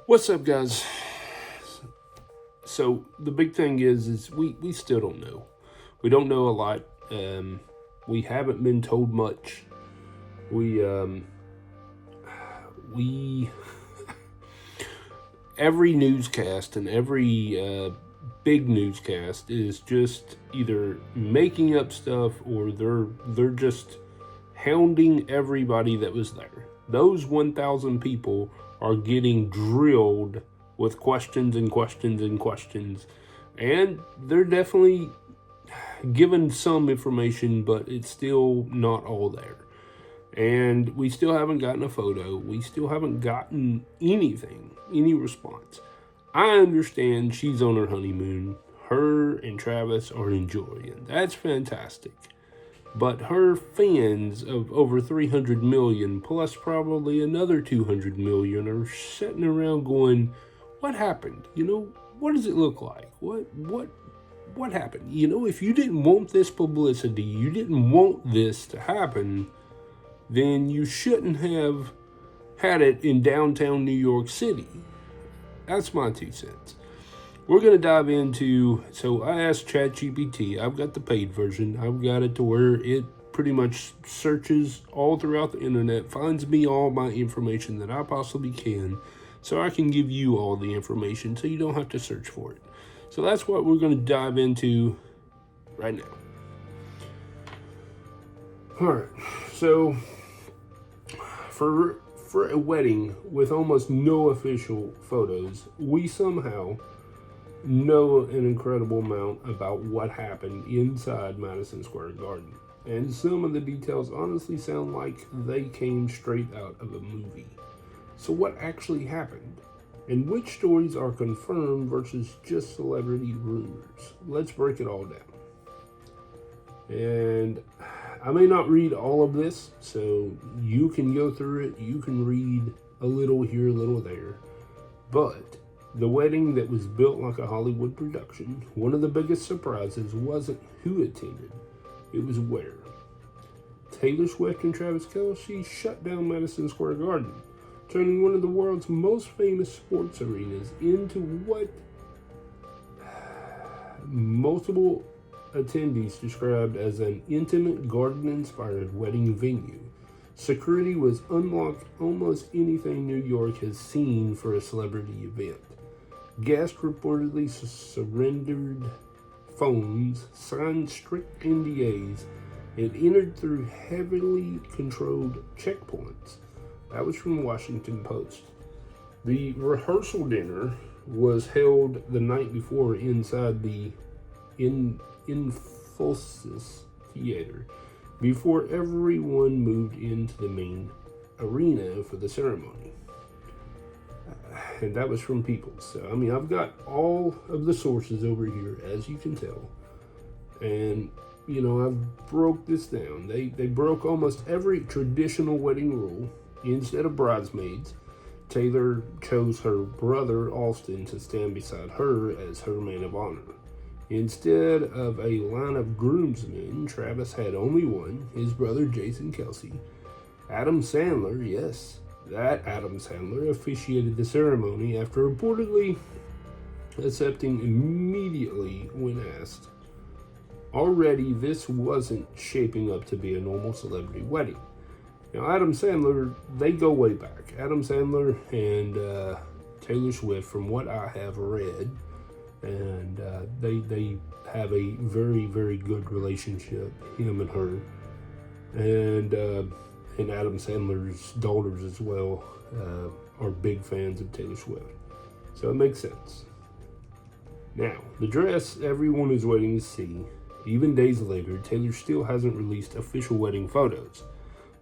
What's up, guys? So the big thing is we still don't know. We don't know a lot. We haven't been told much. We every newscast and every big newscast is just either making up stuff or they're just hounding everybody that was there. Those 1,000 people are getting drilled with questions and questions and questions, and they're definitely given some information, but it's still not all there. And we still haven't gotten a photo. We still haven't gotten anything, any response. I understand she's on her honeymoon. Her and Travis are enjoying. That's fantastic. But her fans of over 300 million, plus probably another 200 million, are sitting around going, what happened? What does it look like? What happened? If you didn't want this publicity, you didn't want this to happen, then you shouldn't have had it in downtown New York City. That's my 2 cents. We're going to dive into, so I asked ChatGPT, I've got the paid version, I've got it to where it pretty much searches all throughout the internet, finds me all my information that I possibly can, so I can give you all the information so you don't have to search for it. So that's what we're going to dive into right now. Alright, so for a wedding with almost no official photos, we somehow know an incredible amount about what happened inside Madison Square Garden. And some of the details honestly sound like they came straight out of a movie. So what actually happened? And which stories are confirmed versus just celebrity rumors? Let's break it all down. And I may not read all of this, so you can go through it. You can read a little here, a little there. But the wedding that was built like a Hollywood production, one of the biggest surprises wasn't who attended, it was where. Taylor Swift and Travis Kelce shut down Madison Square Garden, turning one of the world's most famous sports arenas into what multiple attendees described as an intimate garden-inspired wedding venue. Security was unlike almost anything New York has seen for a celebrity event. Guests reportedly surrendered phones, signed strict NDAs, and entered through heavily controlled checkpoints. That was from the Washington Post. The rehearsal dinner was held the night before inside the Infosys Theater before everyone moved into the main arena for the ceremony. And that was from People. So, I've got all of the sources over here, as you can tell. And, I've broke this down. They broke almost every traditional wedding rule. Instead of bridesmaids, Taylor chose her brother, Austin, to stand beside her as her man of honor. Instead of a line of groomsmen, Travis had only one, his brother Jason Kelce. Adam Sandler, yes, that Adam Sandler officiated the ceremony after reportedly accepting immediately when asked. Already, this wasn't shaping up to be a normal celebrity wedding. Now, Adam Sandler, they go way back. Adam Sandler and Taylor Swift, from what I have read, and they have a very, very good relationship, him and her. And Adam Sandler's daughters as well are big fans of Taylor Swift. So it makes sense. Now, the dress everyone is waiting to see. Even days later, Taylor still hasn't released official wedding photos.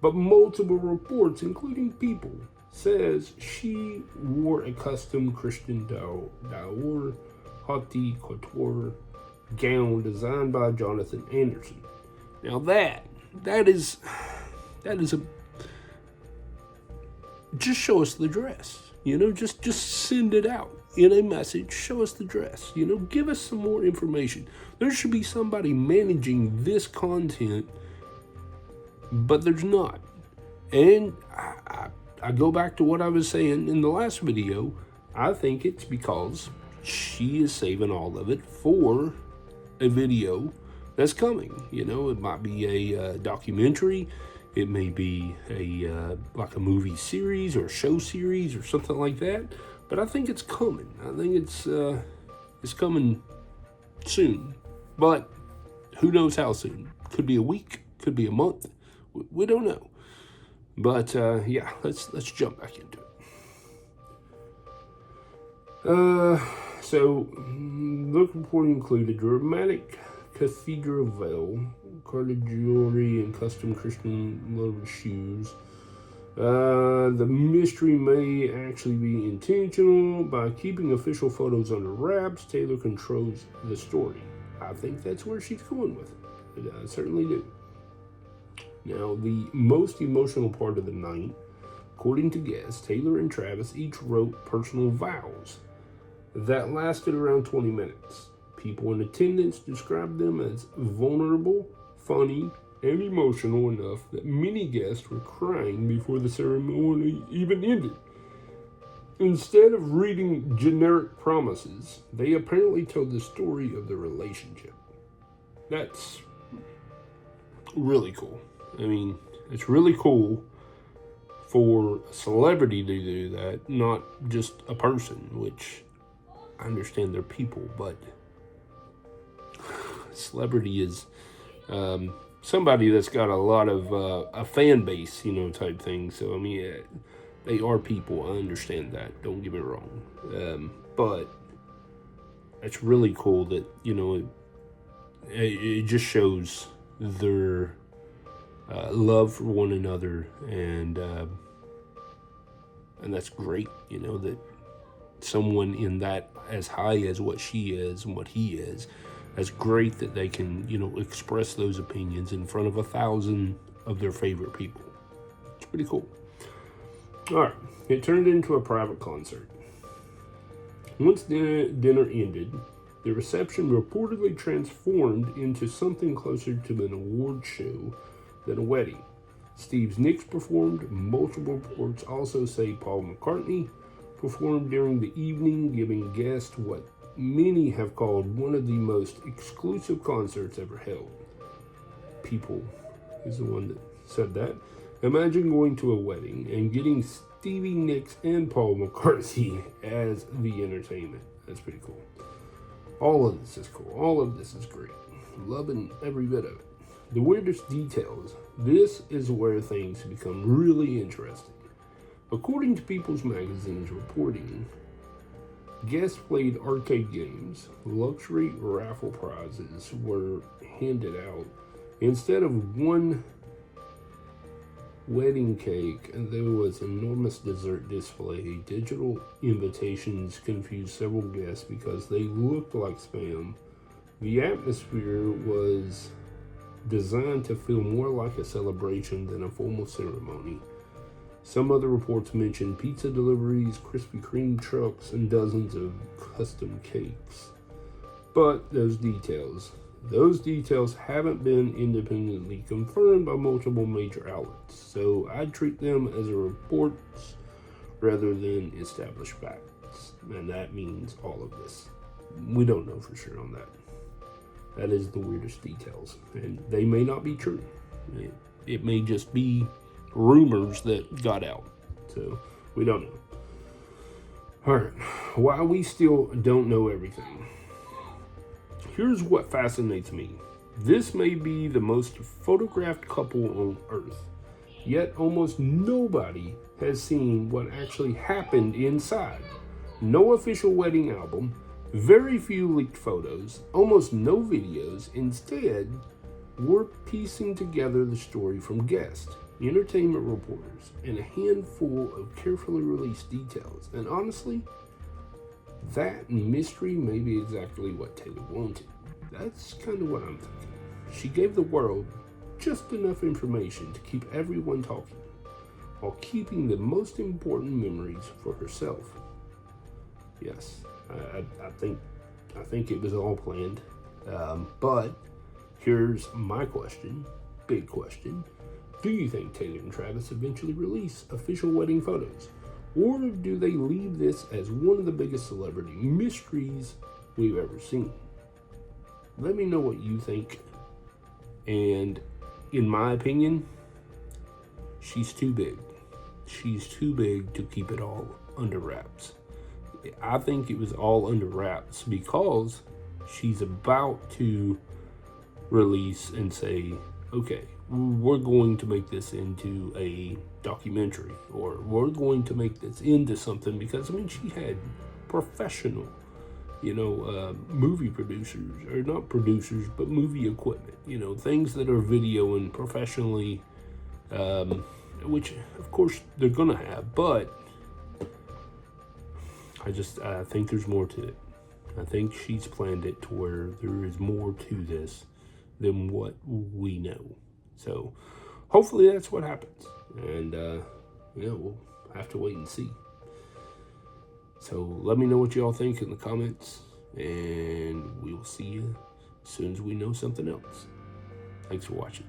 But multiple reports, including People, says she wore a custom Christian Dior haute couture gown designed by Jonathan Anderson. Now that is a, just show us the dress, just send it out in a message, show us the dress, give us some more information. There should be somebody managing this content, but there's not. And I go back to what I was saying in the last video. I think it's because she is saving all of it for a video that's coming. You know, it might be a documentary, it may be a like a movie series or show series or something like that. But I think it's coming. I think it's coming soon. But who knows how soon? Could be a week, could be a month. We don't know. But yeah, let's jump back into it. So the report included dramatic cathedral veil, carded jewelry, and custom Christian leather shoes. The mystery may actually be intentional. By keeping official photos under wraps, Taylor controls the story. I think that's where she's going with it. I certainly do. Now, the most emotional part of the night, according to guests, Taylor and Travis each wrote personal vows that lasted around 20 minutes. People in attendance described them as vulnerable, funny, and emotional enough that many guests were crying before the ceremony even ended. Instead of reading generic promises, they apparently told the story of the relationship. That's really cool. I mean, it's really cool for a celebrity to do that, not just a person, which I understand they're people, but celebrity is somebody that's got a lot of a fan base, you know, type thing. So, I mean, they are people. I understand that. Don't get me wrong. But it's really cool that, you know, it just shows their love for one another, and that's great, you know, that someone in that as high as what she is and what he is, that's great that they can, you know, express those opinions in front of 1,000 of their favorite people. It's pretty cool. All right, it turned into a private concert. Once dinner ended, the reception reportedly transformed into something closer to an award show than a wedding. Steve's Nicks performed. Multiple reports also say Paul McCartney performed during the evening, giving guests what many have called one of the most exclusive concerts ever held. People is the one that said that. Imagine going to a wedding and getting Stevie Nicks and Paul McCartney as the entertainment. That's pretty cool. All of this is cool. All of this is great. Loving every bit of it. The weirdest details. This is where things become really interesting. According to People's Magazine's reporting, guests played arcade games. Luxury raffle prizes were handed out. Instead of one wedding cake, there was an enormous dessert display. Digital invitations confused several guests because they looked like spam. The atmosphere was designed to feel more like a celebration than a formal ceremony. Some other reports mentioned pizza deliveries, Krispy Kreme trucks, and dozens of custom cakes. But those details haven't been independently confirmed by multiple major outlets, so I'd treat them as reports rather than established facts. And that means all of this. We don't know for sure on that. That is the weirdest details, and they may not be true. It may just be rumors that got out, so we don't know. All right, while we still don't know everything, here's what fascinates me. This may be the most photographed couple on Earth, yet almost nobody has seen what actually happened inside. No official wedding album, very few leaked photos, almost no videos. Instead, we're piecing together the story from guests, entertainment reporters, and a handful of carefully released details. And honestly, that mystery may be exactly what Taylor wanted. That's kind of what I'm thinking. She gave the world just enough information to keep everyone talking, while keeping the most important memories for herself. Yes, I think it was all planned. But here's my question, big question. Do you think Taylor and Travis eventually release official wedding photos? Or do they leave this as one of the biggest celebrity mysteries we've ever seen? Let me know what you think. And in my opinion, she's too big. She's too big to keep it all under wraps. I think it was all under wraps because she's about to release and say, okay, we're going to make this into a documentary, or we're going to make this into something, because I mean, she had professional, movie producers, or not producers, but movie equipment, things that are videoing professionally, which of course they're gonna have, but I think there's more to it. I think she's planned it to where there is more to this than what we know. So hopefully that's what happens. And, we'll have to wait and see. So let me know what y'all think in the comments. And we will see you as soon as we know something else. Thanks for watching.